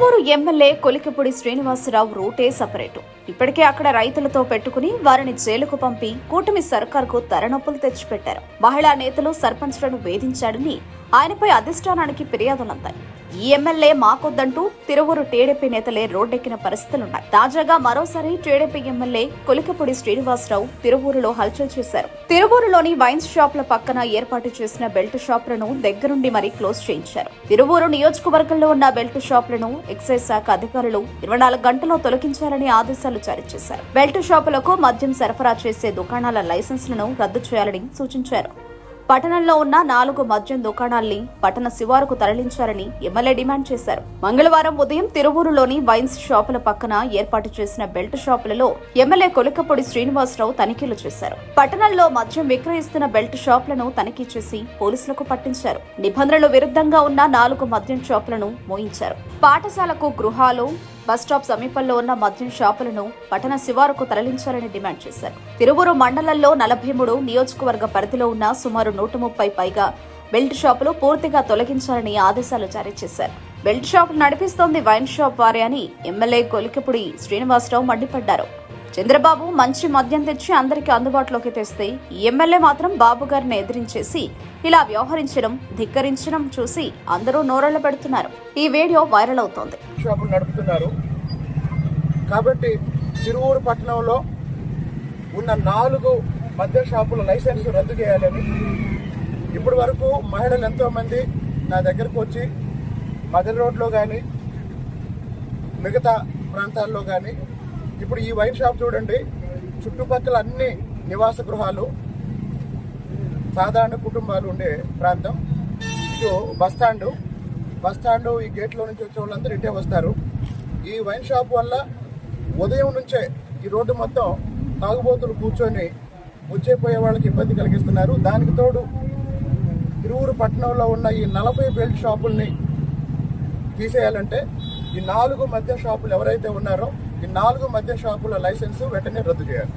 Tiruvuru MLA Kolikapudi Srinivasarao రూటే separate. ఇప్పటికే అక్కడ రైతులతో పెట్టుకుని వారిని జైలుకు పంపి కూటమి సర్కార్కు తలనొప్పులు తెచ్చిపెట్టారు. మహిళా నేతలు సర్పంచ్లను వేధించాడని ఆయనపై అధిష్టానానికి ఫిర్యాదులందాయి. ఈ ఎమ్మెల్యే మాకొద్దంటూ తిరువూరు టీడీపీ నేతలే రోడ్డెక్కిన పరిస్థితులున్నాయి. తాజాగా మరోసారి టీడీపీ ఎమ్మెల్యే కొలికిపూడి శ్రీనివాసరావు తిరువూరులో హల్చల్ చేశారు. తిరువూరులోని వైన్స్ షాపుల పక్కన ఏర్పాటు చేసిన బెల్ట్ షాపులను దగ్గరుండి మరీ క్లోజ్ చేయించారు. తిరువూరు నియోజకవర్గంలో ఉన్న బెల్ట్ షాపులను ఎక్సైజ్ శాఖ అధికారులు 24 గంటల్లో తొలగించాలని ఆదేశాలు జారీ చేశారు. బెల్ట్ షాపులకు మద్యం సరఫరా చేసే దుకాణాల లైసెన్సులను రద్దు చేయాలని సూచించారు. పట్టణంలో ఉన్న 4 మద్యం దుకాణాల్ని పట్టణ శివారుకు తరలించారని ఎమ్మెల్యే డిమాండ్ చేశారు. మంగళవారం ఉదయం తిరువూరులోని వైన్స్ షాపుల పక్కన ఏర్పాటు చేసిన బెల్ట్ షాపులలో ఎమ్మెల్యే కొలికిపూడి శ్రీనివాసరావు తనిఖీలు చేశారు. పట్టణంలో మద్యం విక్రయిస్తున్న బెల్ట్ షాపులను తనిఖీ చేసి పోలీసులకు పట్టించారు. నిబంధనలు విరుద్ధంగా ఉన్న 4 మద్యం షాపులను మోయించారు. పాఠశాలకు గృహాలు, బస్టాప్ సమీపంలో ఉన్న మద్యం షాపులను పట్టణ శివారుకు తరలించాలని డిమాండ్ చేశారు. తిరువూరు మండలంలో 43 నియోజకవర్గ పరిధిలో ఉన్న సుమారు 130 పైగా బెల్ట్ షాపులు పూర్తిగా తొలగించాలని ఆదేశాలు జారీ చేశారు. బెల్ట్ షాపులు నడిపిస్తోంది వైన్ షాప్ వారే అని ఎమ్మెల్యే కొలికిపూడి శ్రీనివాసరావు మండిపడ్డారు. చంద్రబాబు మంచి మద్యం తెచ్చి అందరికీ అందుబాటులోకి తెస్తే ఈ ఎమ్మెల్యే మాత్రం బాబు గారిని ఎదిరించేసి ఇలా వ్యవహరించడం, ధిక్కరించడం చూసి అందరూ నోరెళ్ల పెడుతున్నారు. ఈ వీడియో వైరల్ అవుతోంది. షాపులు నడుపుతున్నారు కాబట్టి తిరువూరు పట్టణంలో ఉన్న 4 మద్య షాపుల లైసెన్స్ రద్దు చేయాలని ఇప్పటి వరకు మహిళలు ఎంతో మంది నా దగ్గరకు వచ్చి మదర్ రోడ్లో కానీ మిగతా ప్రాంతాల్లో కానీ, ఇప్పుడు ఈ వైన్ షాప్ చూడండి, చుట్టుపక్కల అన్ని నివాస గృహాలు, సాధారణ కుటుంబాలు ఉండే ప్రాంతం. ఇటు బస్టాండు ఈ గేట్లో నుంచి వచ్చే వాళ్ళందరూ ఇటే వస్తారు. ఈ వైన్ షాప్ వల్ల ఉదయం నుంచే ఈ రోడ్డు మొత్తం తాగుబోతులు కూర్చొని వచ్చేపోయే వాళ్ళకి ఇబ్బంది కలిగిస్తున్నారు. దానికి తోడు తిరువూరు పట్టణంలో ఉన్న ఈ 40 బెల్ట్ షాపుల్ని తీసేయాలంటే ఈ 4 మద్య షాపులు ఎవరైతే ఉన్నారో ఈ 4 మద్య షాపుల లైసెన్స్ వెంటనే రద్దు చేయాలి.